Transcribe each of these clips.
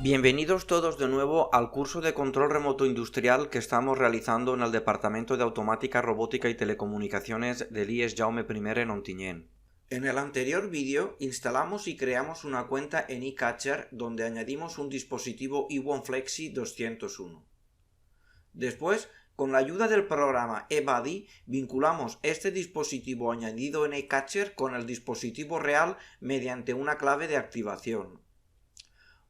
Bienvenidos todos de nuevo al curso de control remoto industrial que estamos realizando en el Departamento de Automática, Robótica y Telecomunicaciones del IES Jaume I en Ontinyent. En el anterior vídeo instalamos y creamos una cuenta en eCatcher donde añadimos un dispositivo iWon Flexi 201. Después, con la ayuda del programa eBuddy, vinculamos este dispositivo añadido en eCatcher con el dispositivo real mediante una clave de activación.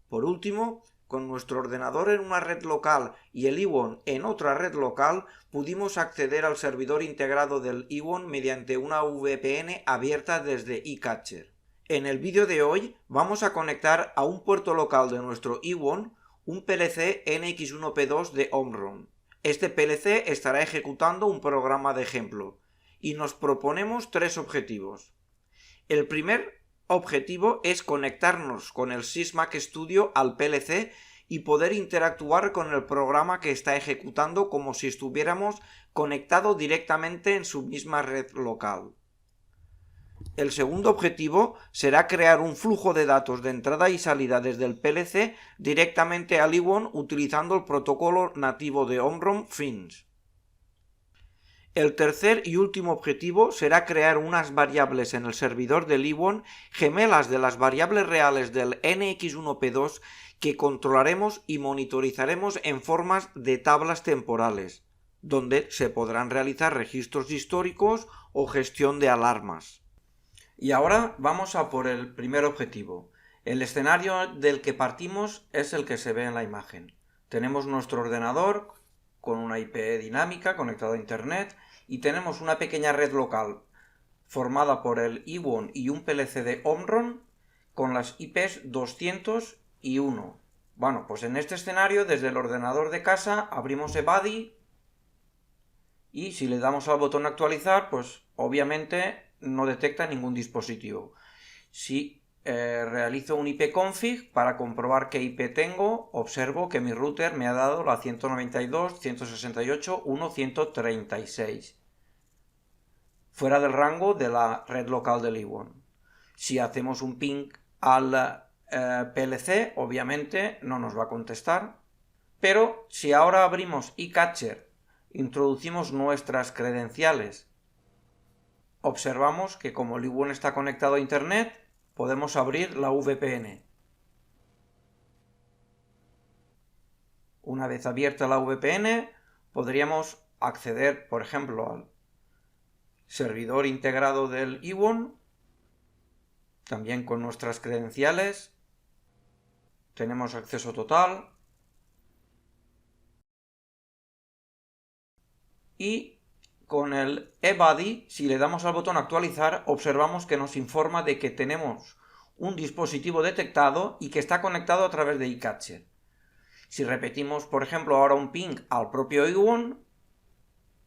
Por último, con nuestro ordenador en una red local y el iWon en otra red local, pudimos acceder al servidor integrado del iWon mediante una VPN abierta desde eCatcher. En el vídeo de hoy vamos a conectar a un puerto local de nuestro iWon un PLC NX1P2 de Omron. Este PLC estará ejecutando un programa de ejemplo y nos proponemos tres objetivos. El primer objetivo es conectarnos con el Sysmac Studio al PLC y poder interactuar con el programa que está ejecutando como si estuviéramos conectados directamente en su misma red local. El segundo objetivo será crear un flujo de datos de entrada y salida desde el PLC directamente al iWon utilizando el protocolo nativo de Omron FINS. El tercer y último objetivo será crear unas variables en el servidor del iWon gemelas de las variables reales del NX1P2 que controlaremos y monitorizaremos en formas de tablas temporales, donde se podrán realizar registros históricos o gestión de alarmas. Y ahora vamos a por el primer objetivo. El escenario del que partimos es el que se ve en la imagen. Tenemos nuestro ordenador con una IP dinámica conectada a internet y tenemos una pequeña red local formada por el iWon y un PLC de Omron con las IPs 200 y 1. Bueno, pues en este escenario desde el ordenador de casa abrimos eBuddy y si le damos al botón actualizar, pues obviamente no detecta ningún dispositivo. Si realizo un ipconfig para comprobar qué IP tengo, observo que mi router me ha dado la 192.168.1.136, fuera del rango de la red local del iWon. Si hacemos un ping al PLC, obviamente no nos va a contestar, pero si ahora abrimos eCatcher, introducimos nuestras credenciales, observamos que como el iWon está conectado a internet, podemos abrir la VPN. Una vez abierta la VPN, podríamos acceder, por ejemplo, al servidor integrado del iWon, también con nuestras credenciales. Tenemos acceso total. Y con el eBuddy, si le damos al botón actualizar, observamos que nos informa de que tenemos un dispositivo detectado y que está conectado a través de eCatcher. Si repetimos, por ejemplo, ahora un ping al propio iWon,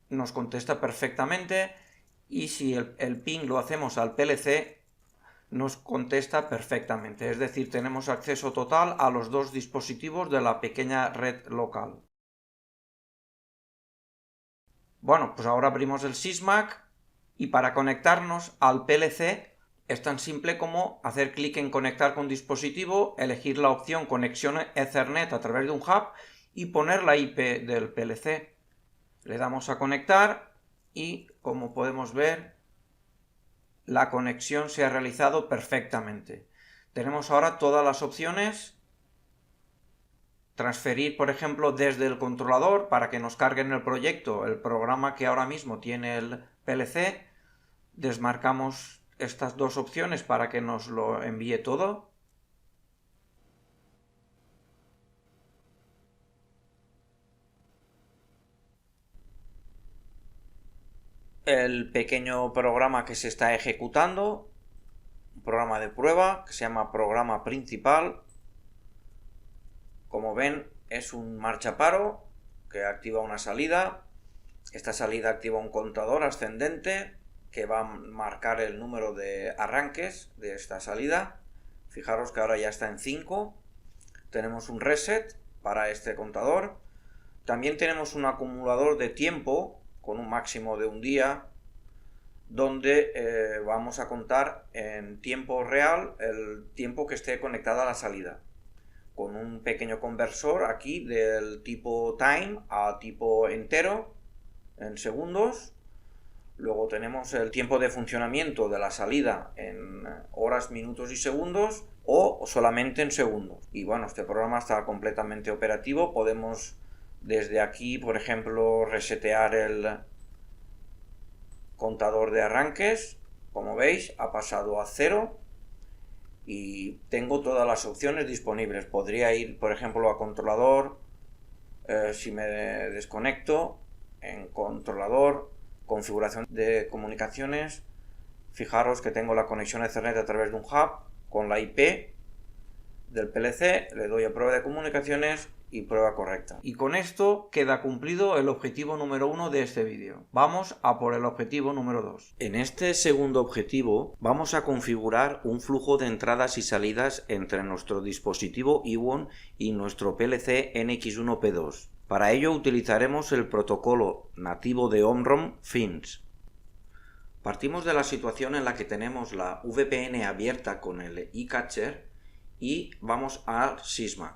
nos contesta perfectamente, y si el ping lo hacemos al PLC, nos contesta perfectamente. Es decir, tenemos acceso total a los dos dispositivos de la pequeña red local. Bueno, pues ahora abrimos el Sysmac y para conectarnos al PLC es tan simple como hacer clic en conectar con dispositivo, elegir la opción conexión Ethernet a través de un hub y poner la IP del PLC. Le damos a conectar y, como podemos ver, la conexión se ha realizado perfectamente. Tenemos ahora todas las opciones. Transferir, por ejemplo, desde el controlador para que nos cargue en el proyecto el programa que ahora mismo tiene el PLC. Desmarcamos estas dos opciones para que nos lo envíe todo. El pequeño programa que se está ejecutando, un programa de prueba que se llama programa principal. Como ven, es un marchaparo que activa una salida. Esta salida activa un contador ascendente que va a marcar el número de arranques de esta salida. Fijaros que ahora ya está en 5. Tenemos un reset para este contador. También tenemos un acumulador de tiempo con un máximo de un día, donde vamos a contar en tiempo real el tiempo que esté conectada a la salida. con un pequeño conversor aquí del tipo time a tipo entero en segundos. Luego tenemos el tiempo de funcionamiento de la salida en horas, minutos y segundos o solamente en segundos. Y bueno, este programa está completamente operativo. Podemos desde aquí, por ejemplo, resetear el contador de arranques. Como veis, ha pasado a 0 y tengo todas las opciones disponibles. Podría ir, por ejemplo, a controlador. Si me desconecto, en controlador, configuración de comunicaciones, fijaros que tengo la conexión Ethernet a través de un hub con la IP del PLC, le doy a prueba de comunicaciones y prueba correcta. Y con esto queda cumplido el objetivo número 1 de este vídeo. Vamos a por el objetivo número 2. En este segundo objetivo vamos a configurar un flujo de entradas y salidas entre nuestro dispositivo Ewon y nuestro PLC NX1P2. Para ello utilizaremos el protocolo nativo de Omron FINS. Partimos de la situación en la que tenemos la VPN abierta con el eCatcher y vamos a Sysmac.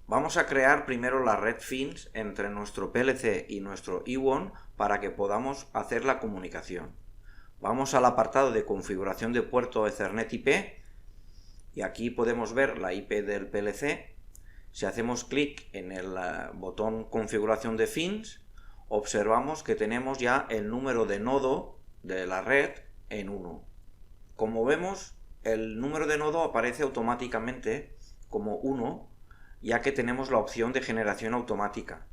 Vamos a crear primero la red FINS entre nuestro PLC y nuestro Ewon para que podamos hacer la comunicación. Vamos al apartado de configuración de puerto Ethernet IP y aquí podemos ver la IP del PLC. Si hacemos clic en el botón configuración de FINS, observamos que tenemos ya el número de nodo de la red en 1. Como vemos, el número de nodo aparece automáticamente como 1, ya que tenemos la opción de generación automática.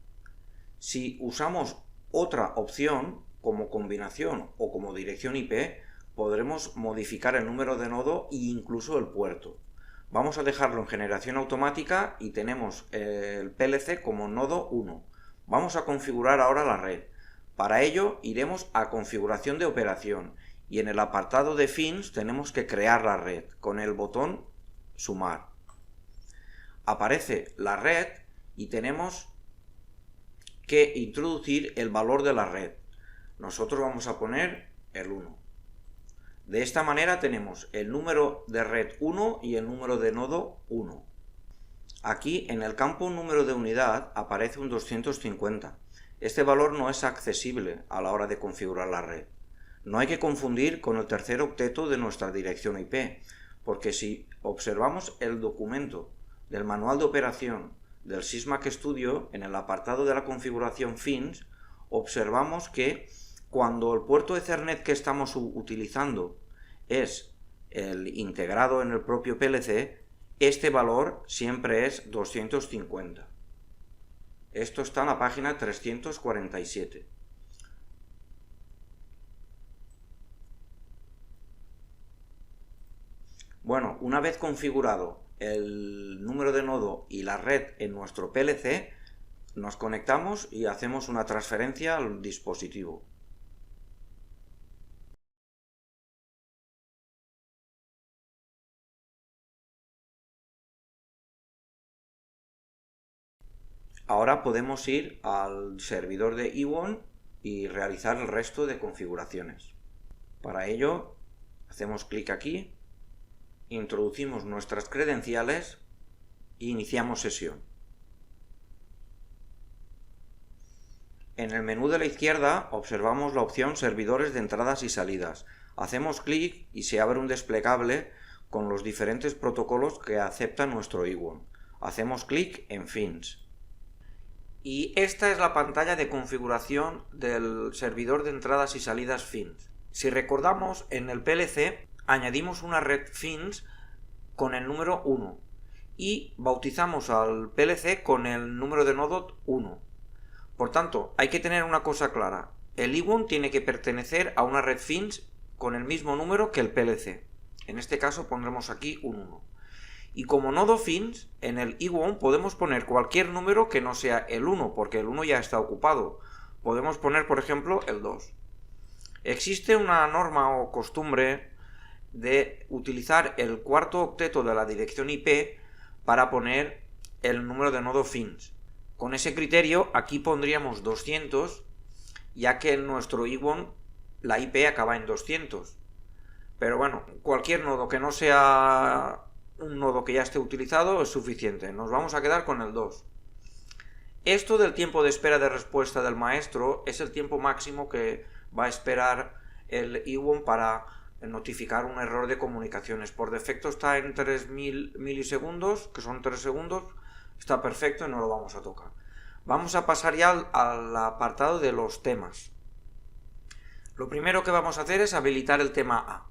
Si usamos otra opción, como combinación o como dirección IP, podremos modificar el número de nodo e incluso el puerto. Vamos a dejarlo en generación automática y tenemos el PLC como nodo 1. Vamos a configurar ahora la red. Para ello iremos a configuración de operación y en el apartado de FINS tenemos que crear la red con el botón sumar. Aparece la red y tenemos que introducir el valor de la red. Nosotros vamos a poner el 1. De esta manera tenemos el número de red 1 y el número de nodo 1. Aquí en el campo número de unidad aparece un 250. Este valor no es accesible a la hora de configurar la red. No hay que confundir con el tercer octeto de nuestra dirección IP, porque si observamos el documento del manual de operación del Sysmac Studio, en el apartado de la configuración FINS, observamos que cuando el puerto Ethernet que estamos utilizando es el integrado en el propio PLC, este valor siempre es 250. Esto está en la página 347. Bueno, una vez configurado el número de nodo y la red en nuestro PLC, nos conectamos y hacemos una transferencia al dispositivo. Ahora podemos ir al servidor de Ewon y realizar el resto de configuraciones. Para ello, hacemos clic aquí, introducimos nuestras credenciales e iniciamos sesión. En el menú de la izquierda observamos la opción Servidores de entradas y salidas. Hacemos clic y se abre un desplegable con los diferentes protocolos que acepta nuestro Ewon. Hacemos clic en FINS. Y esta es la pantalla de configuración del servidor de entradas y salidas FINS. Si recordamos, en el PLC añadimos una red FINS con el número 1 y bautizamos al PLC con el número de nodo 1. Por tanto, hay que tener una cosa clara. El Ewon tiene que pertenecer a una red FINS con el mismo número que el PLC. En este caso pondremos aquí un 1. Y como nodo FINS, en el Ewon podemos poner cualquier número que no sea el 1, porque el 1 ya está ocupado. Podemos poner, por ejemplo, el 2. Existe una norma o costumbre de utilizar el cuarto octeto de la dirección IP para poner el número de nodo FINS. Con ese criterio, aquí pondríamos 200, ya que en nuestro Ewon la IP acaba en 200. Pero bueno, cualquier nodo que no sea un nodo que ya esté utilizado es suficiente. Nos vamos a quedar con el 2. Esto del tiempo de espera de respuesta del maestro es el tiempo máximo que va a esperar el Iwon para notificar un error de comunicaciones. Por defecto está en 3000 milisegundos, que son 3 segundos. Está perfecto y no lo vamos a tocar. Vamos a pasar ya al apartado de los temas. Lo primero que vamos a hacer es habilitar el tema A.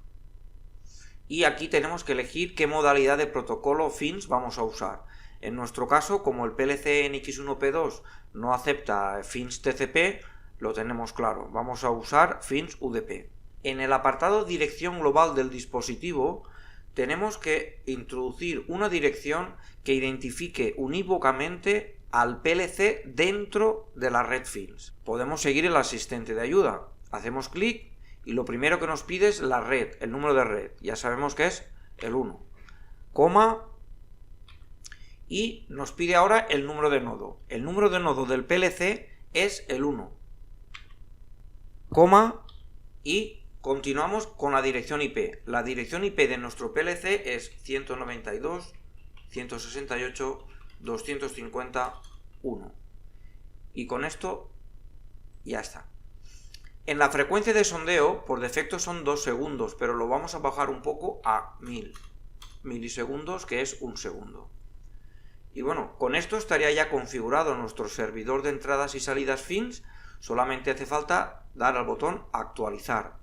Y aquí tenemos que elegir qué modalidad de protocolo FINS vamos a usar. En nuestro caso, como el PLC NX1P2 no acepta FINS TCP, lo tenemos claro. Vamos a usar FINS UDP. En el apartado dirección global del dispositivo, tenemos que introducir una dirección que identifique unívocamente al PLC dentro de la red FINS. Podemos seguir el asistente de ayuda. Hacemos clic y lo primero que nos pide es la red, el número de red. Ya sabemos que es el 1. Coma. Y nos pide ahora el número de nodo. El número de nodo del PLC es el 1. Coma. Y continuamos con la dirección IP. La dirección IP de nuestro PLC es 192.168.250.1. Y con esto ya está. En la frecuencia de sondeo, por defecto son 2 segundos, pero lo vamos a bajar un poco a 1000 milisegundos, que es 1 segundo. Y bueno, con esto estaría ya configurado nuestro servidor de entradas y salidas FINS. Solamente hace falta dar al botón actualizar.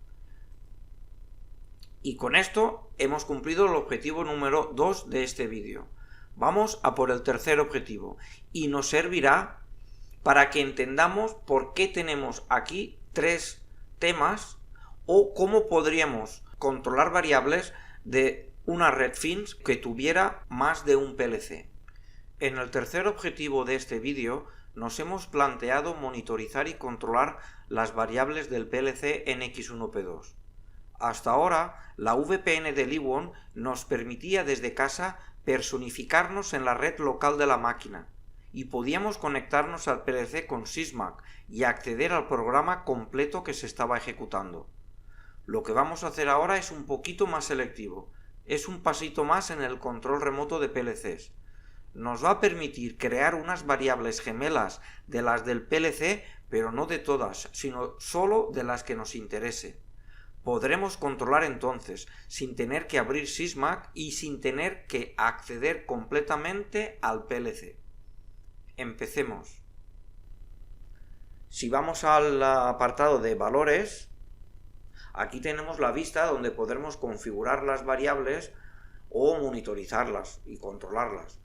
Y con esto hemos cumplido el objetivo número 2 de este vídeo. Vamos a por el tercer objetivo y nos servirá para que entendamos por qué tenemos aquí 3 temas o cómo podríamos controlar variables de una red FINS que tuviera más de un PLC. En el tercer objetivo de este vídeo nos hemos planteado monitorizar y controlar las variables del PLC NX1P2. Hasta ahora, la VPN del Iwon nos permitía desde casa personificarnos en la red local de la máquina y podíamos conectarnos al PLC con Sysmac y acceder al programa completo que se estaba ejecutando. Lo que vamos a hacer ahora es un poquito más selectivo. Es un pasito más en el control remoto de PLCs. Nos va a permitir crear unas variables gemelas de las del PLC, pero no de todas, sino solo de las que nos interese. Podremos controlar entonces, sin tener que abrir Sysmac y sin tener que acceder completamente al PLC. Empecemos. Si vamos al apartado de valores, aquí tenemos la vista donde podremos configurar las variables o monitorizarlas y controlarlas.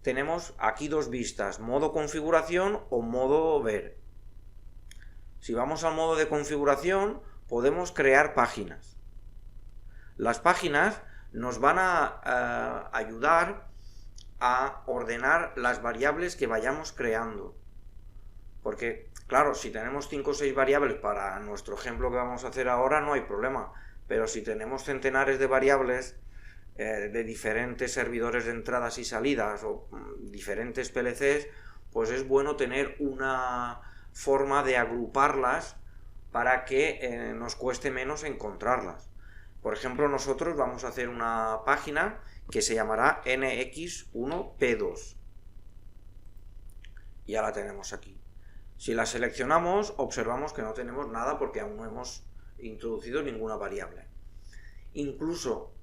Tenemos aquí 2 vistas, modo configuración o modo ver. Si vamos al modo de configuración, podemos crear páginas. Las páginas nos van a ayudar a ordenar las variables que vayamos creando. Porque, claro, si tenemos 5 o 6 variables para nuestro ejemplo que vamos a hacer ahora, no hay problema. Pero si tenemos centenares de variables de diferentes servidores de entradas y salidas o diferentes PLCs, pues es bueno tener una forma de agruparlas para que nos cueste menos encontrarlas. Por ejemplo, nosotros vamos a hacer una página que se llamará NX1P2. Ya la tenemos aquí. Si la seleccionamos, observamos que no tenemos nada porque aún no hemos introducido ninguna variable. Incluso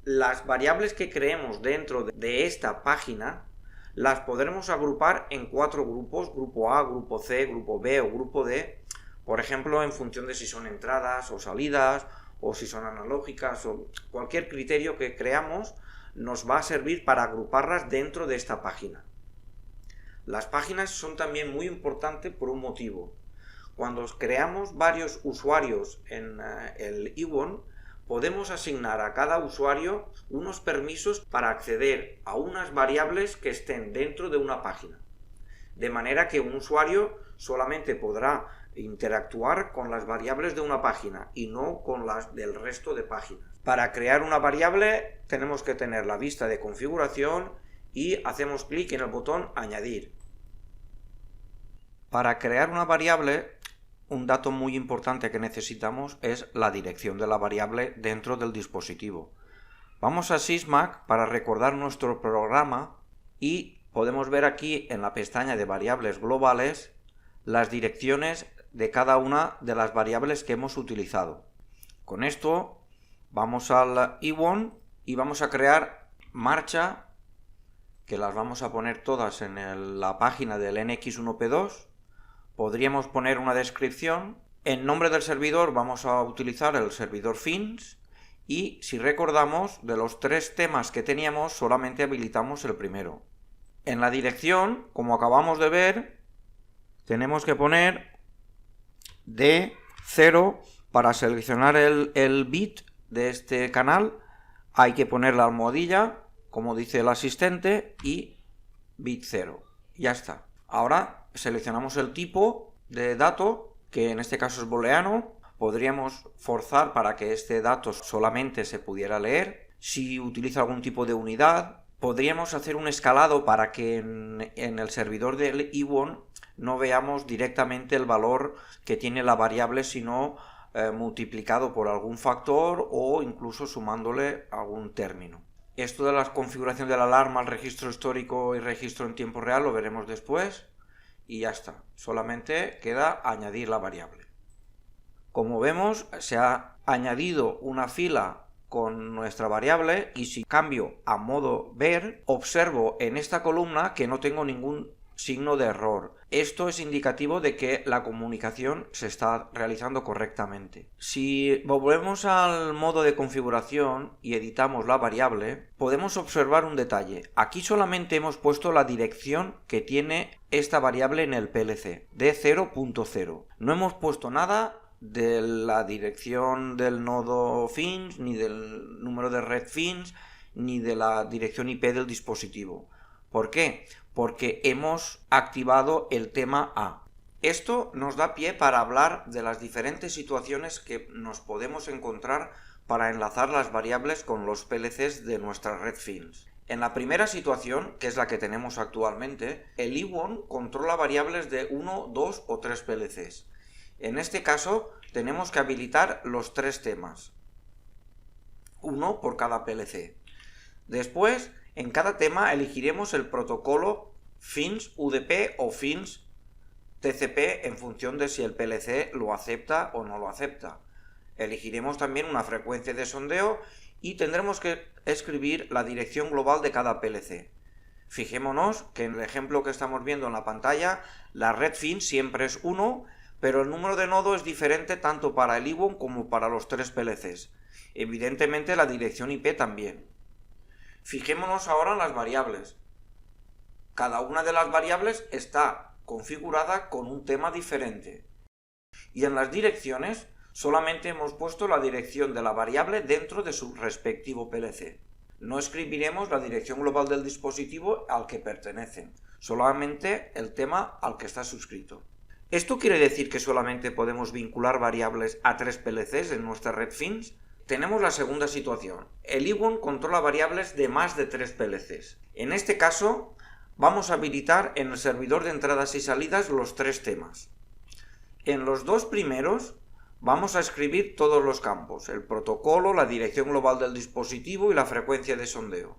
las variables que creemos dentro de esta página las podremos agrupar en 4 grupos, grupo A, grupo C, grupo B o grupo D, por ejemplo, en función de si son entradas o salidas, o si son analógicas, o cualquier criterio que creamos nos va a servir para agruparlas dentro de esta página. Las páginas son también muy importantes por un motivo. Cuando creamos varios usuarios en el Iwon, podemos asignar a cada usuario unos permisos para acceder a unas variables que estén dentro de una página. De manera que un usuario solamente podrá interactuar con las variables de una página y no con las del resto de páginas. Para crear una variable tenemos que tener la vista de configuración y hacemos clic en el botón añadir. Para crear una variable, un dato muy importante que necesitamos es la dirección de la variable dentro del dispositivo. Vamos a Sysmac para recordar nuestro programa y podemos ver aquí en la pestaña de variables globales las direcciones de cada una de las variables que hemos utilizado. Con esto vamos al E1 y vamos a crear marcha, que las vamos a poner todas en la página del NX1P2. Podríamos poner una descripción. En nombre del servidor vamos a utilizar el servidor fins y si recordamos, de los 3 temas que teníamos solamente habilitamos el primero. En la dirección, como acabamos de ver, tenemos que poner D0 para seleccionar el bit de este canal. Hay que poner la almohadilla, como dice el asistente, y bit 0. Ya está. Ahora seleccionamos el tipo de dato, que en este caso es booleano. Podríamos forzar para que este dato solamente se pudiera leer. Si utiliza algún tipo de unidad, podríamos hacer un escalado para que en el servidor del E1 no veamos directamente el valor que tiene la variable, sino multiplicado por algún factor o incluso sumándole algún término. Esto de la configuración de la alarma, el registro histórico y registro en tiempo real lo veremos después y ya está. Solamente queda añadir la variable. Como vemos, se ha añadido una fila con nuestra variable y si cambio a modo ver, observo en esta columna que no tengo ningún signo de error. Esto es indicativo de que la comunicación se está realizando correctamente. Si volvemos al modo de configuración y editamos la variable, podemos observar un detalle. Aquí solamente hemos puesto la dirección que tiene esta variable en el PLC, de 0.0. No hemos puesto nada de la dirección del nodo fins, ni del número de red fins, ni de la dirección IP del dispositivo. ¿Por qué? Porque hemos activado el tema A. Esto nos da pie para hablar de las diferentes situaciones que nos podemos encontrar para enlazar las variables con los PLCs de nuestra red fins. En la primera situación, que es la que tenemos actualmente, el E1 controla variables de 1, 2 o 3 PLCs. En este caso, tenemos que habilitar los 3 temas, uno por cada PLC. Después, en cada tema elegiremos el protocolo fins UDP o fins TCP en función de si el PLC lo acepta o no lo acepta. Elegiremos también una frecuencia de sondeo y tendremos que escribir la dirección global de cada PLC. Fijémonos que en el ejemplo que estamos viendo en la pantalla, la red fins siempre es 1, pero el número de nodo es diferente tanto para el E1 como para los 3 PLCs. Evidentemente la dirección IP también. Fijémonos ahora en las variables. Cada una de las variables está configurada con un tema diferente. Y en las direcciones solamente hemos puesto la dirección de la variable dentro de su respectivo PLC. No escribiremos la dirección global del dispositivo al que pertenecen, solamente el tema al que está suscrito. ¿Esto quiere decir que solamente podemos vincular variables a 3 PLCs en nuestra red fins? Tenemos la segunda situación. El E1 controla variables de más de 3 PLCs. En este caso, vamos a habilitar en el servidor de entradas y salidas los 3 temas. En los 2 primeros, vamos a escribir todos los campos, el protocolo, la dirección global del dispositivo y la frecuencia de sondeo.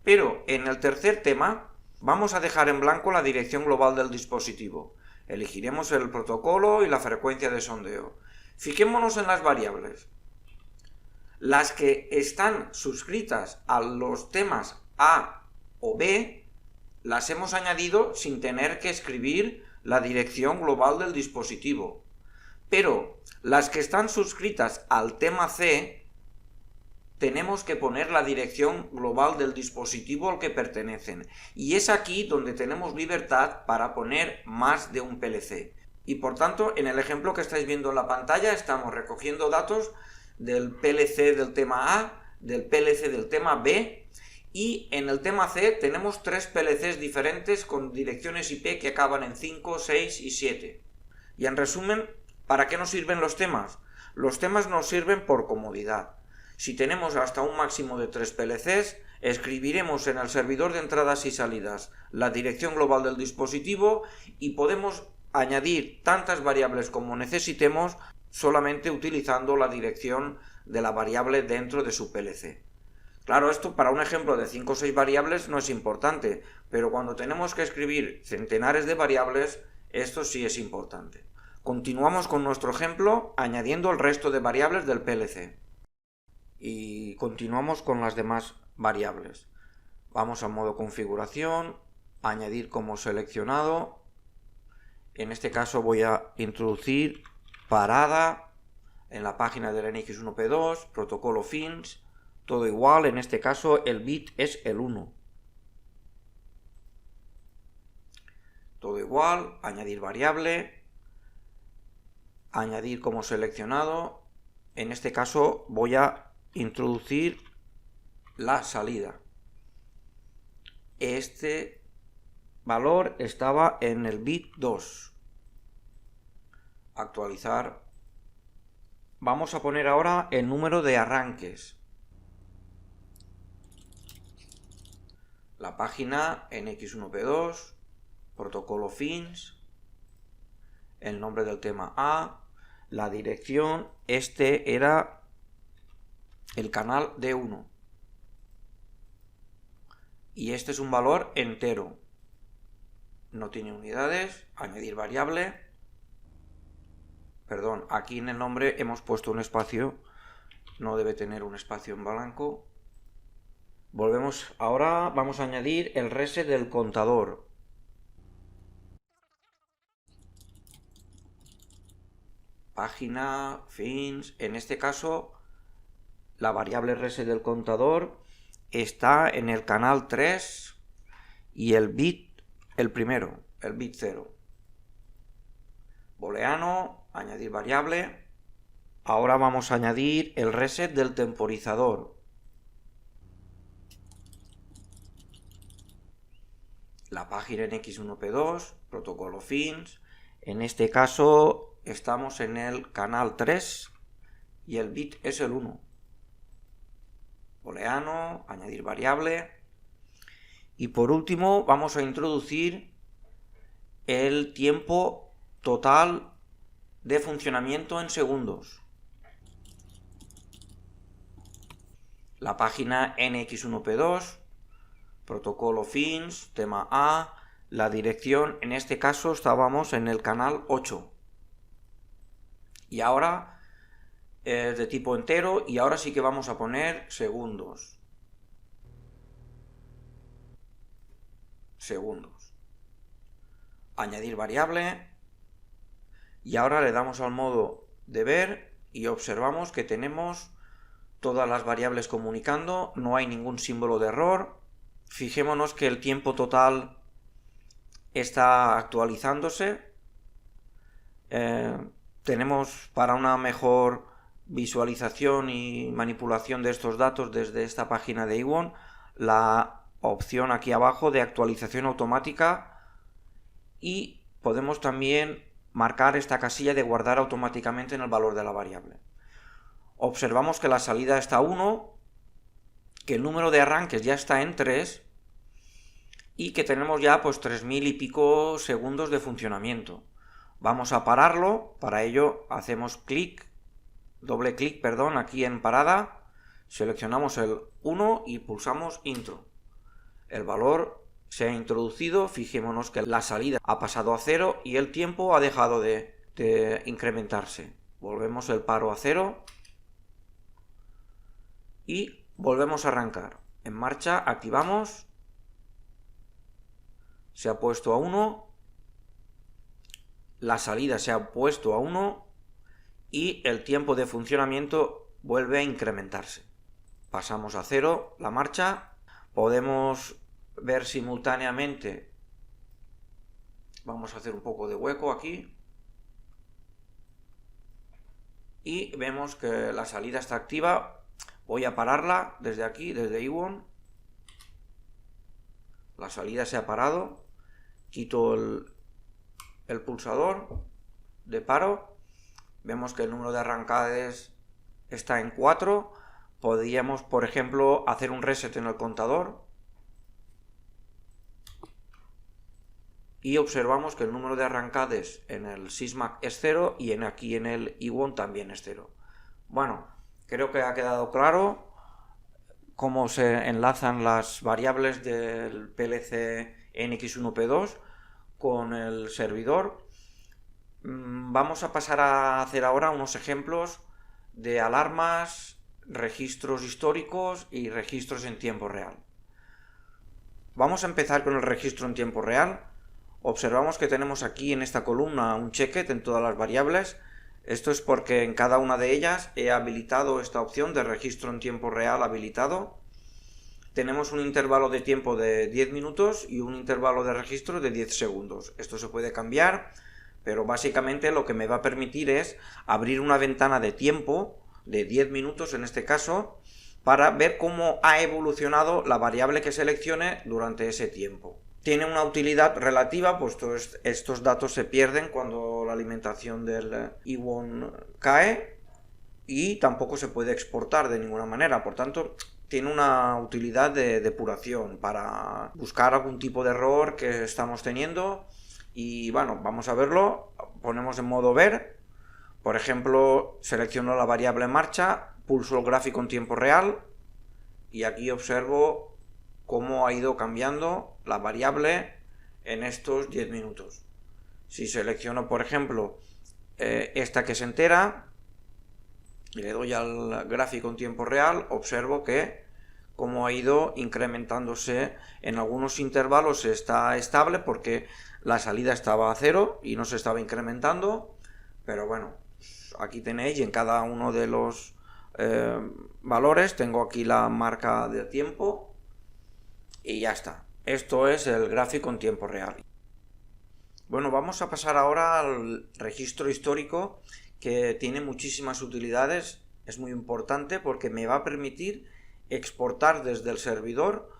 Pero en el tercer tema, vamos a dejar en blanco la dirección global del dispositivo. Elegiremos el protocolo y la frecuencia de sondeo. Fijémonos en las variables. Las que están suscritas a los temas A o B, las hemos añadido sin tener que escribir la dirección global del dispositivo. Pero las que están suscritas al tema C, tenemos que poner la dirección global del dispositivo al que pertenecen. Y es aquí donde tenemos libertad para poner más de un PLC. Y por tanto, en el ejemplo que estáis viendo en la pantalla, estamos recogiendo datos del PLC del tema A, del PLC del tema B, y en el tema C tenemos 3 PLCs diferentes con direcciones IP que acaban en 5, 6 y 7. Y en resumen, ¿para qué nos sirven los temas? Los temas nos sirven por comodidad. Si tenemos hasta un máximo de 3 PLCs, escribiremos en el servidor de entradas y salidas la dirección global del dispositivo y podemos añadir tantas variables como necesitemos solamente utilizando la dirección de la variable dentro de su PLC. Claro, esto para un ejemplo de 5 o 6 variables no es importante, pero cuando tenemos que escribir centenares de variables, esto sí es importante. Continuamos con nuestro ejemplo añadiendo el resto de variables del PLC. Y continuamos con las demás variables. Vamos al modo configuración, añadir como seleccionado. En este caso voy a introducir parada en la página del NX1P2, protocolo fins, todo igual, en este caso el bit es el 1. Todo igual, añadir variable, añadir como seleccionado. En este caso voy a introducir la salida. Este valor estaba en el bit 2. Actualizar. Vamos a poner ahora el número de arranques. La página NX1P2, protocolo fins, el nombre del tema A, la dirección, este era el canal D1. Y este es un valor entero. No tiene unidades, añadir variable. Perdón, aquí en el nombre hemos puesto un espacio, no debe tener un espacio en blanco. Volvemos, ahora vamos a añadir el reset del contador. Página, fins, en este caso la variable reset del contador está en el canal 3 y el bit, el primero, el bit 0. Booleano, añadir variable. Ahora vamos a añadir el reset del temporizador. La página en X1P2, protocolo fins. En este caso estamos en el canal 3 y el bit es el 1. Booleano, añadir variable. Y por último vamos a introducir el tiempo total de funcionamiento en segundos. La página NX1P2, protocolo fins, tema A, la dirección, en este caso estábamos en el canal 8. Y ahora es de tipo entero y ahora sí que vamos a poner segundos. Añadir variable. Y ahora le damos al modo de ver y observamos que tenemos todas las variables comunicando, no hay ningún símbolo de error. Fijémonos que el tiempo total está actualizándose. Tenemos para una mejor visualización y manipulación de estos datos desde esta página de Iwon la opción aquí abajo de actualización automática y podemos también marcar esta casilla de guardar automáticamente en el valor de la variable. Observamos que la salida está a 1, que el número de arranques ya está en 3 y que tenemos ya pues 3000 y pico segundos de funcionamiento. Vamos a pararlo, para ello hacemos doble clic, aquí en parada, seleccionamos el 1 y pulsamos intro. El valor se ha introducido, fijémonos que la salida ha pasado a 0 y el tiempo ha dejado de incrementarse. Volvemos el paro a 0 y volvemos a arrancar. En marcha, activamos, se ha puesto a 1, la salida se ha puesto a 1 y el tiempo de funcionamiento vuelve a incrementarse. Pasamos a 0 la marcha, podemos ver simultáneamente, vamos a hacer un poco de hueco aquí, y vemos que la salida está activa. Voy a pararla desde aquí, desde Iwon. La salida se ha parado, quito el pulsador de paro, vemos que el número de arrancadas está en 4, podríamos por ejemplo hacer un reset en el contador y observamos que el número de arrancadas en el Sysmac es 0 y aquí en el Iwon también es 0. Bueno, creo que ha quedado claro. cómo se enlazan las variables del PLC NX1P2 con el servidor. Vamos a pasar a hacer ahora unos ejemplos de alarmas, registros históricos y registros en tiempo real. Vamos a empezar con el registro en tiempo real. Observamos que tenemos aquí en esta columna un checket en todas las variables. Esto es porque en cada una de ellas he habilitado esta opción de registro en tiempo real habilitado. Tenemos un intervalo de tiempo de 10 minutos y un intervalo de registro de 10 segundos. Esto se puede cambiar, pero básicamente lo que me va a permitir es abrir una ventana de tiempo de 10 minutos en este caso, para ver cómo ha evolucionado la variable que seleccione durante ese tiempo. Tiene una utilidad relativa, puesto estos datos se pierden cuando la alimentación del Ewon cae y tampoco se puede exportar de ninguna manera. Por tanto, tiene una utilidad de depuración para buscar algún tipo de error que estamos teniendo. Y bueno, vamos a verlo. Ponemos en modo ver. Por ejemplo, selecciono la variable marcha, pulso el gráfico en tiempo real y aquí observo cómo ha ido cambiando la variable en estos 10 minutos. Si selecciono, por ejemplo, esta que es entera y le doy al gráfico en tiempo real, observo que cómo ha ido incrementándose. En algunos intervalos está estable porque la salida estaba a 0 y no se estaba incrementando, pero bueno, aquí tenéis, y en cada uno de los valores tengo aquí la marca de tiempo y ya está. Esto es el gráfico en tiempo real. Bueno, vamos a pasar ahora al registro histórico, que tiene muchísimas utilidades. Es muy importante porque me va a permitir exportar desde el servidor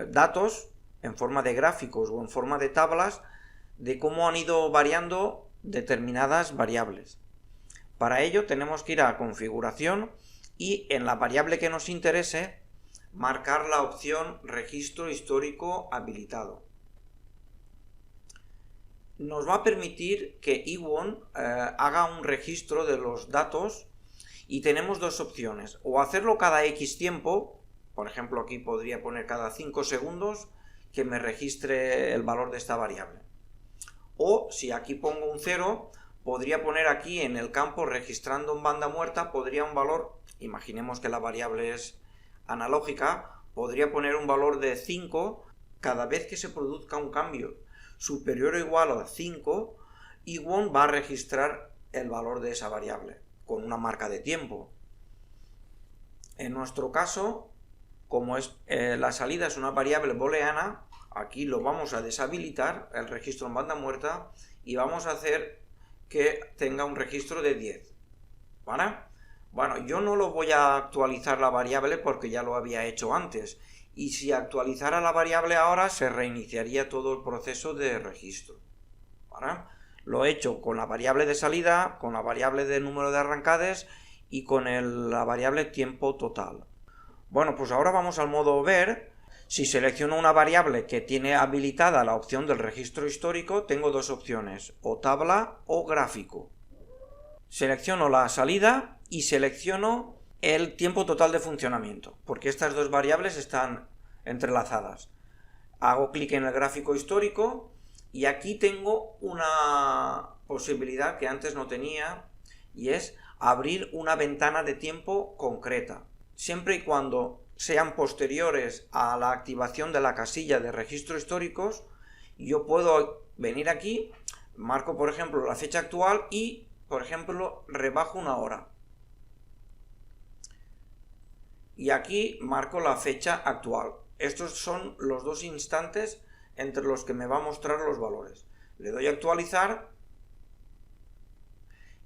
datos en forma de gráficos o en forma de tablas de cómo han ido variando determinadas variables. Para ello tenemos que ir a configuración y en la variable que nos interese marcar la opción registro histórico habilitado. Nos va a permitir que Ewon haga un registro de los datos y tenemos dos opciones: o hacerlo cada X tiempo, por ejemplo aquí podría poner cada 5 segundos que me registre el valor de esta variable, o si aquí pongo un 0, podría poner aquí en el campo registrando en banda muerta, podría un valor, imaginemos que la variable es analógica, podría poner un valor de 5 cada vez que se produzca un cambio superior o igual a 5, Ewon va a registrar el valor de esa variable con una marca de tiempo. En nuestro caso, como la salida es una variable booleana, aquí lo vamos a deshabilitar, el registro en banda muerta, y vamos a hacer que tenga un registro de 10. ¿Vale? Bueno, yo no lo voy a actualizar la variable porque ya lo había hecho antes, y si actualizara la variable ahora se reiniciaría todo el proceso de registro. ¿Vale? Lo he hecho con la variable de salida, con la variable de número de arrancades y con la variable tiempo total. Bueno, pues ahora vamos al modo ver. Si selecciono una variable que tiene habilitada la opción del registro histórico, tengo dos opciones: o tabla o gráfico. Selecciono la salida y selecciono el tiempo total de funcionamiento, porque estas dos variables están entrelazadas. Hago clic en el gráfico histórico y aquí tengo una posibilidad que antes no tenía, y es abrir una ventana de tiempo concreta. Siempre y cuando sean posteriores a la activación de la casilla de registros históricos, yo puedo venir aquí, marco por ejemplo la fecha actual y por ejemplo rebajo una hora. Y aquí marco la fecha actual. Estos son los dos instantes entre los que me va a mostrar los valores. Le doy a actualizar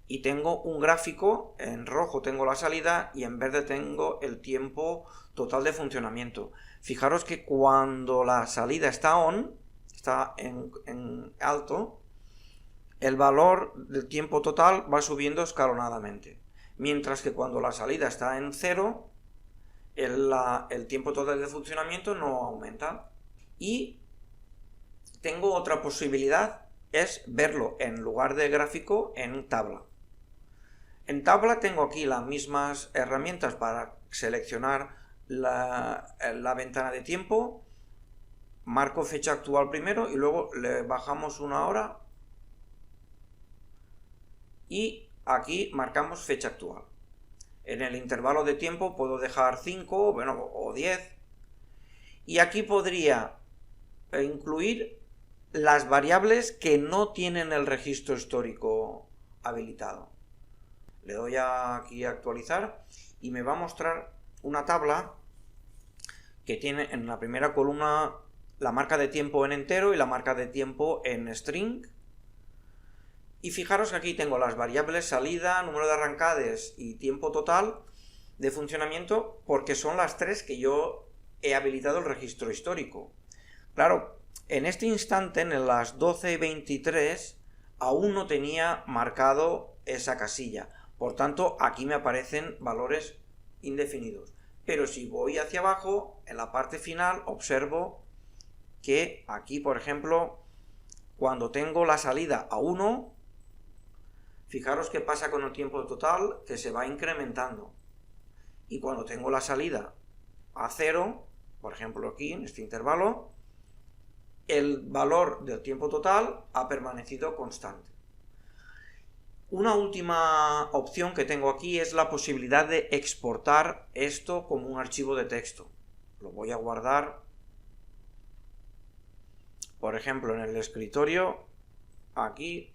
y tengo un gráfico. En rojo tengo la salida y en verde tengo el tiempo total de funcionamiento. Fijaros que cuando la salida está on, está en alto, el valor del tiempo total va subiendo escalonadamente, mientras que cuando la salida está en 0, el tiempo total de funcionamiento no aumenta. Y tengo otra posibilidad, es verlo en lugar de gráfico en tabla. En tabla tengo aquí las mismas herramientas para seleccionar la ventana de tiempo, marco fecha actual primero y luego le bajamos una hora y aquí marcamos fecha actual. En el intervalo de tiempo puedo dejar 5, bueno, o 10, y aquí podría incluir las variables que no tienen el registro histórico habilitado. Le doy aquí a actualizar y me va a mostrar una tabla que tiene en la primera columna la marca de tiempo en entero y la marca de tiempo en string. Y fijaros que aquí tengo las variables salida, número de arrancades y tiempo total de funcionamiento porque son las tres que yo he habilitado el registro histórico. Claro, en este instante, en las 12:23, aún no tenía marcado esa casilla. Por tanto, aquí me aparecen valores indefinidos. Pero si voy hacia abajo, en la parte final, observo que aquí, por ejemplo, cuando tengo la salida a 1, fijaros qué pasa con el tiempo total, que se va incrementando. Y cuando tengo la salida a 0, por ejemplo aquí, en este intervalo, el valor del tiempo total ha permanecido constante. Una última opción que tengo aquí es la posibilidad de exportar esto como un archivo de texto. Lo voy a guardar, por ejemplo, en el escritorio, aquí.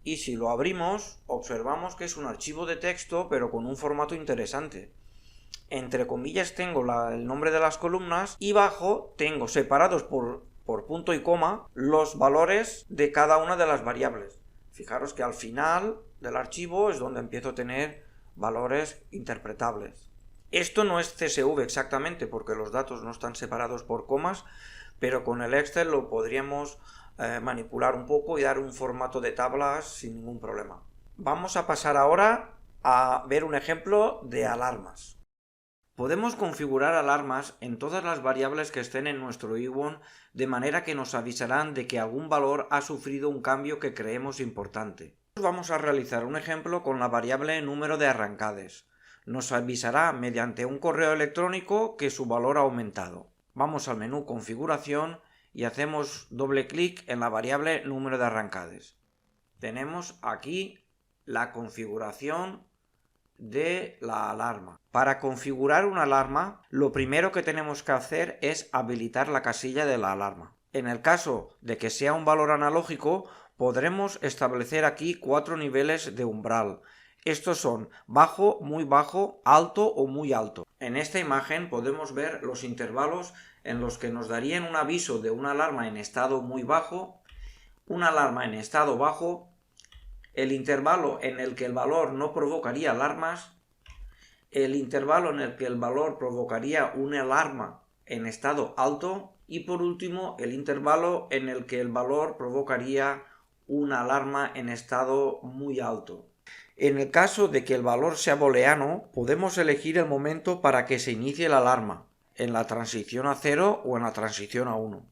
Y si lo abrimos, observamos que es un archivo de texto, pero con un formato interesante. Entre comillas tengo el nombre de las columnas y abajo tengo separados por punto y coma los valores de cada una de las variables. Fijaros que al final del archivo es donde empiezo a tener valores interpretables. Esto no es CSV exactamente porque los datos no están separados por comas, pero con el Excel lo podríamos manipular un poco y dar un formato de tablas sin ningún problema. Vamos a pasar ahora a ver un ejemplo de alarmas. Podemos configurar alarmas en todas las variables que estén en nuestro Ewon de manera que nos avisarán de que algún valor ha sufrido un cambio que creemos importante. Vamos a realizar un ejemplo con la variable número de arrancades. Nos avisará mediante un correo electrónico que su valor ha aumentado. Vamos al menú configuración y hacemos doble clic en la variable número de arrancades. Tenemos aquí la configuración de la alarma. Para configurar una alarma, lo primero que tenemos que hacer es habilitar la casilla de la alarma. En el caso de que sea un valor analógico, podremos establecer aquí 4 niveles de umbral. Estos son bajo, muy bajo, alto o muy alto. En esta imagen podemos ver los intervalos en los que nos darían un aviso de una alarma en estado muy bajo, una alarma en estado bajo, el intervalo en el que el valor no provocaría alarmas, el intervalo en el que el valor provocaría una alarma en estado alto y por último el intervalo en el que el valor provocaría una alarma en estado muy alto. En el caso de que el valor sea booleano, podemos elegir el momento para que se inicie la alarma, en la transición a 0 o en la transición a 1.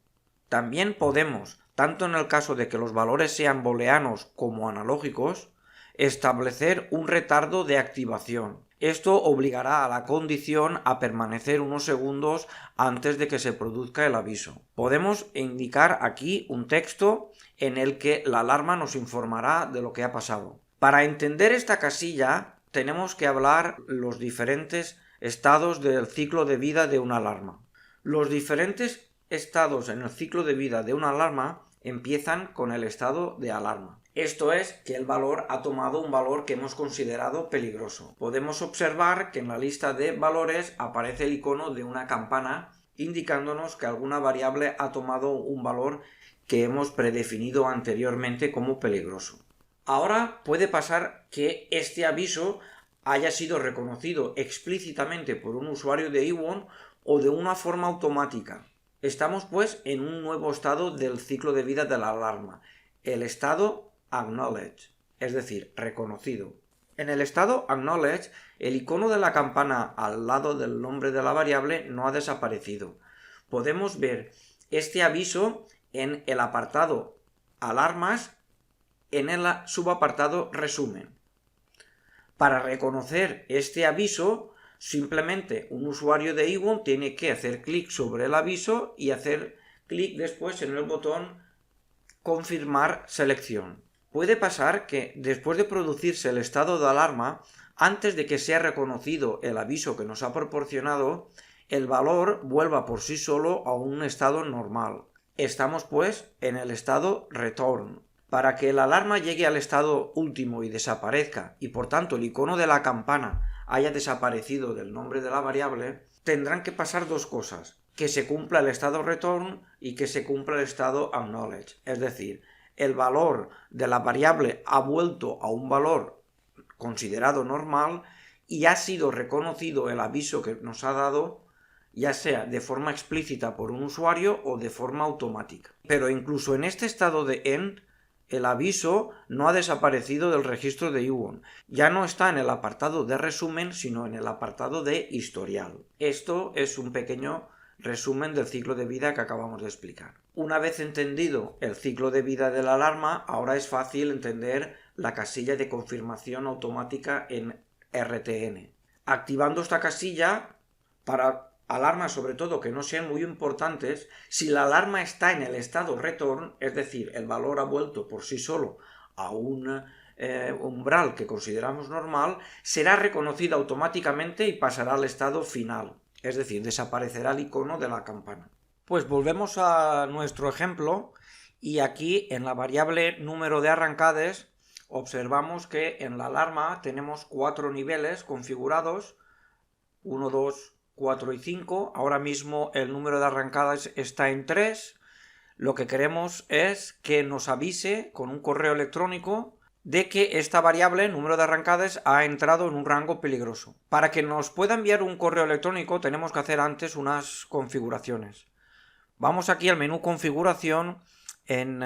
También podemos, tanto en el caso de que los valores sean booleanos como analógicos, establecer un retardo de activación. Esto obligará a la condición a permanecer unos segundos antes de que se produzca el aviso. Podemos indicar aquí un texto en el que la alarma nos informará de lo que ha pasado. Para entender esta casilla tenemos que hablar los diferentes estados del ciclo de vida de una alarma. Los diferentes estados en el ciclo de vida de una alarma empiezan con el estado de alarma. Esto es que el valor ha tomado un valor que hemos considerado peligroso. Podemos observar que en la lista de valores aparece el icono de una campana indicándonos que alguna variable ha tomado un valor que hemos predefinido anteriormente como peligroso. Ahora puede pasar que este aviso haya sido reconocido explícitamente por un usuario de Ewon o de una forma automática. Estamos pues en un nuevo estado del ciclo de vida de la alarma, el estado Acknowledge, es decir, reconocido. En el estado Acknowledge, el icono de la campana al lado del nombre de la variable no ha desaparecido. Podemos ver este aviso en el apartado Alarmas, en el subapartado Resumen. Para reconocer este aviso, simplemente un usuario de Iwon tiene que hacer clic sobre el aviso y hacer clic después en el botón confirmar selección. Puede pasar que después de producirse el estado de alarma, antes de que sea reconocido el aviso que nos ha proporcionado, el valor vuelva por sí solo a un estado normal. Estamos pues en el estado return. Para que la alarma llegue al estado último y desaparezca, y por tanto el icono de la campana haya desaparecido del nombre de la variable, tendrán que pasar dos cosas: que se cumpla el estado return y que se cumpla el estado acknowledge. Es decir, el valor de la variable ha vuelto a un valor considerado normal y ha sido reconocido el aviso que nos ha dado, ya sea de forma explícita por un usuario o de forma automática. Pero incluso en este estado de end, el aviso no ha desaparecido del registro de Iwon. Ya no está en el apartado de resumen, sino en el apartado de historial. Esto es un pequeño resumen del ciclo de vida que acabamos de explicar. Una vez entendido el ciclo de vida de la alarma, ahora es fácil entender la casilla de confirmación automática en RTN. Activando esta casilla, para alarmas sobre todo que no sean muy importantes, si la alarma está en el estado return, es decir, el valor ha vuelto por sí solo a un umbral que consideramos normal, será reconocida automáticamente y pasará al estado final, es decir, desaparecerá el icono de la campana. Pues volvemos a nuestro ejemplo y aquí en la variable número de arrancades observamos que en la alarma tenemos 4 niveles configurados, 1, 2, 4 y 5. Ahora mismo el número de arrancadas está en 3. Lo que queremos es que nos avise con un correo electrónico de que esta variable, número de arrancadas, ha entrado en un rango peligroso. Para que nos pueda enviar un correo electrónico tenemos que hacer antes unas configuraciones. Vamos aquí al menú configuración, en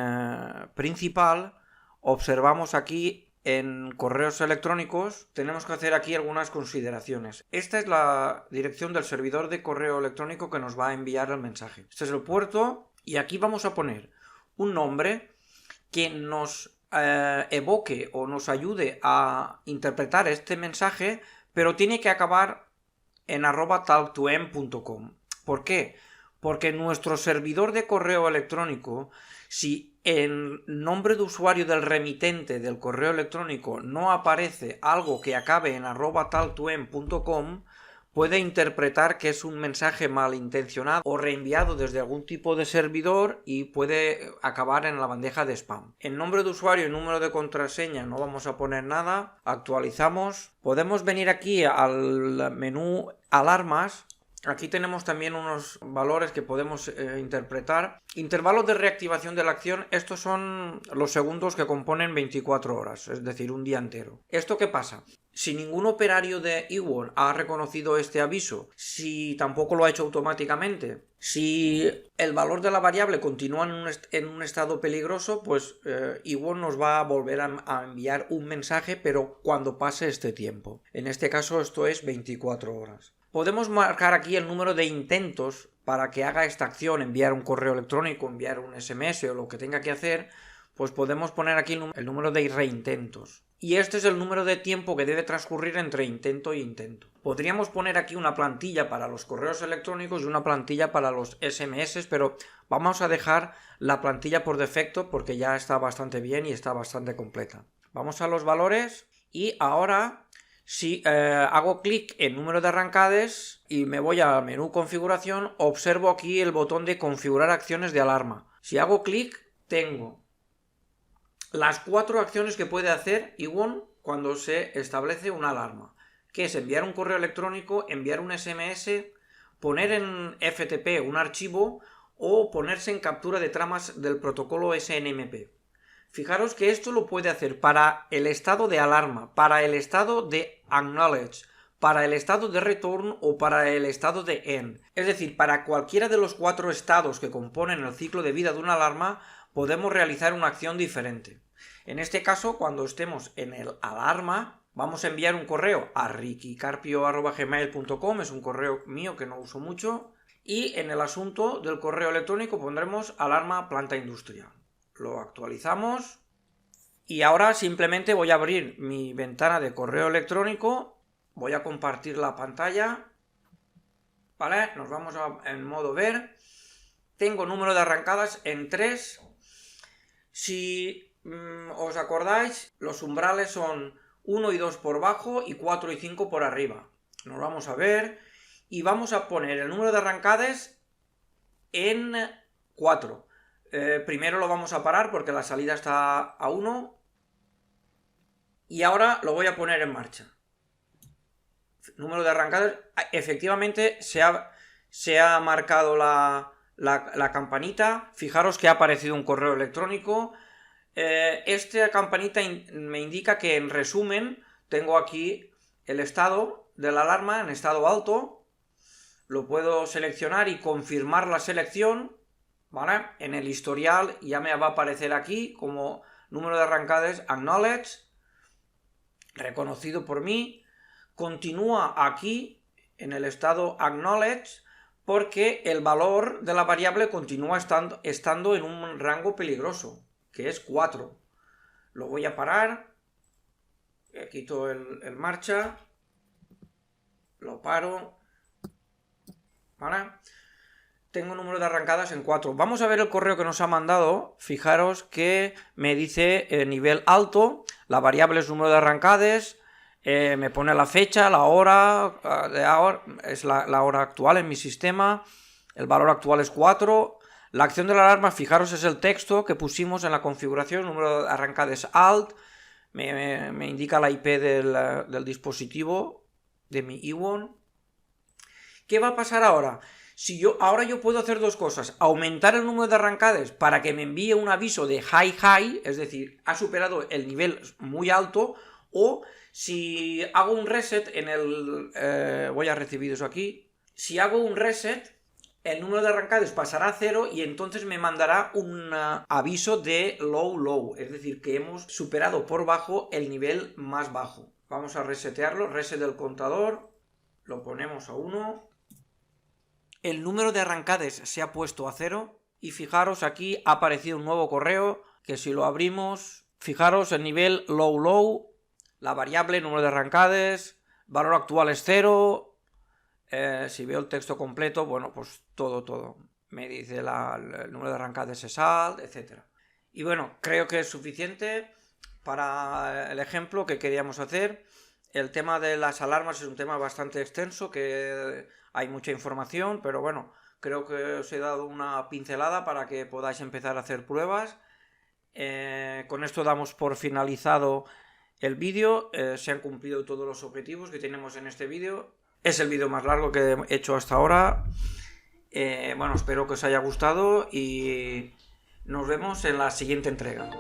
principal, observamos aquí en correos electrónicos, tenemos que hacer aquí algunas consideraciones. Esta es la dirección del servidor de correo electrónico que nos va a enviar el mensaje. Este es el puerto y aquí vamos a poner un nombre que nos evoque o nos ayude a interpretar este mensaje, pero tiene que acabar en @talk2m.com. ¿Por qué? Porque nuestro servidor de correo electrónico, si en nombre de usuario del remitente del correo electrónico no aparece algo que acabe en @talk2m.com, puede interpretar que es un mensaje malintencionado o reenviado desde algún tipo de servidor y puede acabar en la bandeja de spam. En nombre de usuario y número de contraseña no vamos a poner nada. Actualizamos. Podemos venir aquí al menú alarmas. Aquí tenemos también unos valores que podemos interpretar. Intervalos de reactivación de la acción, estos son los segundos que componen 24 horas, es decir, un día entero. ¿Esto qué pasa? Si ningún operario de Iwon ha reconocido este aviso, si tampoco lo ha hecho automáticamente, si el valor de la variable continúa en un estado peligroso, pues Iwon nos va a volver a enviar un mensaje, pero cuando pase este tiempo. En este caso esto es 24 horas. Podemos marcar aquí el número de intentos para que haga esta acción, enviar un correo electrónico, enviar un SMS o lo que tenga que hacer, pues podemos poner aquí el número de reintentos. Y este es el número de tiempo que debe transcurrir entre intento e intento. Podríamos poner aquí una plantilla para los correos electrónicos y una plantilla para los SMS, pero vamos a dejar la plantilla por defecto porque ya está bastante bien y está bastante completa. Vamos a los valores y ahora, si hago clic en número de arrancades y me voy al menú configuración, observo aquí el botón de configurar acciones de alarma. Si hago clic, tengo las 4 acciones que puede hacer Iwon cuando se establece una alarma, que es enviar un correo electrónico, enviar un SMS, poner en FTP un archivo o ponerse en captura de tramas del protocolo SNMP. Fijaros que esto lo puede hacer para el estado de alarma, para el estado de acknowledge, para el estado de return o para el estado de end. Es decir, para cualquiera de los 4 estados que componen el ciclo de vida de una alarma podemos realizar una acción diferente. En este caso, cuando estemos en el alarma, vamos a enviar un correo a riquicarpio@gmail.com, es un correo mío que no uso mucho, y en el asunto del correo electrónico pondremos alarma planta industrial. Lo actualizamos Y ahora simplemente voy a abrir mi ventana de correo electrónico, voy a compartir la pantalla, ¿vale? Nos vamos en modo ver. Tengo número de arrancadas en 3. Si os acordáis, los umbrales son 1 y 2 por bajo y 4 y 5 por arriba. Nos vamos a ver y vamos a poner el número de arrancadas en 4. Primero lo vamos a parar porque la salida está a 1 y ahora lo voy a poner en marcha. Número de arrancadas, efectivamente se ha marcado la campanita. Fijaros que ha aparecido un correo electrónico. Esta campanita me indica que, en resumen, tengo aquí el estado de la alarma en estado alto. Lo puedo seleccionar y confirmar la selección, ¿vale? En el historial ya me va a aparecer aquí como número de arrancadas acknowledged, reconocido por mí. Continúa aquí en el estado acknowledged porque el valor de la variable continúa estando en un rango peligroso, que es 4. Lo voy a parar, quito el marcha, lo paro, ¿vale? Tengo número de arrancadas en 4. Vamos a ver el correo que nos ha mandado. Fijaros que me dice nivel alto, la variable es número de arrancadas, me pone la fecha, la hora, es la hora actual en mi sistema, el valor actual es 4. La acción de la alarma, fijaros, es el texto que pusimos en la configuración, número de arrancadas alt, me indica la IP del dispositivo, de mi Ewon. ¿Qué va a pasar ahora? Ahora yo puedo hacer dos cosas: aumentar el número de arrancadas para que me envíe un aviso de high, es decir, ha superado el nivel muy alto, o si hago un reset en el... voy a recibir eso aquí. Si hago un reset, el número de arrancadas pasará a 0 y entonces me mandará un aviso de low, es decir, que hemos superado por bajo el nivel más bajo. Vamos a resetearlo, reset del contador, lo ponemos a 1. El número de arrancadas se ha puesto a 0 y fijaros, aquí ha aparecido un nuevo correo que, si lo abrimos, fijaros el nivel low, la variable, número de arrancadas, valor actual es 0. Si veo el texto completo, bueno, pues todo. Me dice el número de arrancadas es alt, etc. Y bueno, creo que es suficiente para el ejemplo que queríamos hacer. El tema de las alarmas es un tema bastante extenso, que hay mucha información, pero bueno, creo que os he dado una pincelada para que podáis empezar a hacer pruebas. Con esto damos por finalizado el vídeo. Se han cumplido todos los objetivos que tenemos en este vídeo. Es el vídeo más largo que he hecho hasta ahora. Bueno, espero que os haya gustado y nos vemos en la siguiente entrega.